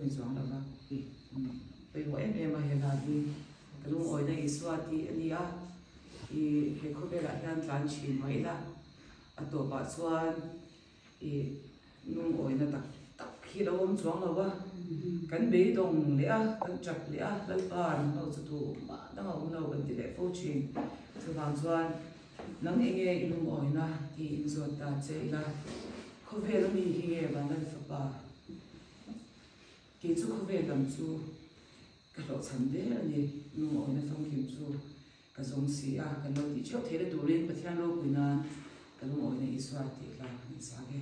bây giờ là ba bây giờ em mà hiện tại thì cái lúc ở đây xóa thì anh à thì cái khối về lại đang tán chuyện mấy là tổ bà xóa thì lúc ở đây tập khi đâu ông xuống đâu á cái bế đồng lẽ cái chặt lẽ lấy bàn đâu sẽ thủ mà đang ở đâu gần thì để phô chuyện sự bàn xóa nắng nghe lúc ở đây thì rồi ta sẽ là khối về nó đi nghe và nó phải bà cái chú khối về làm chú cái lỗ chân đấy là gì lúc ở đây phong kiếm chú cái giống xí cái lỗ thì trước thế là đủ lên cái thiên lô của nó cái lúc ở đây xóa thì là mình sao cái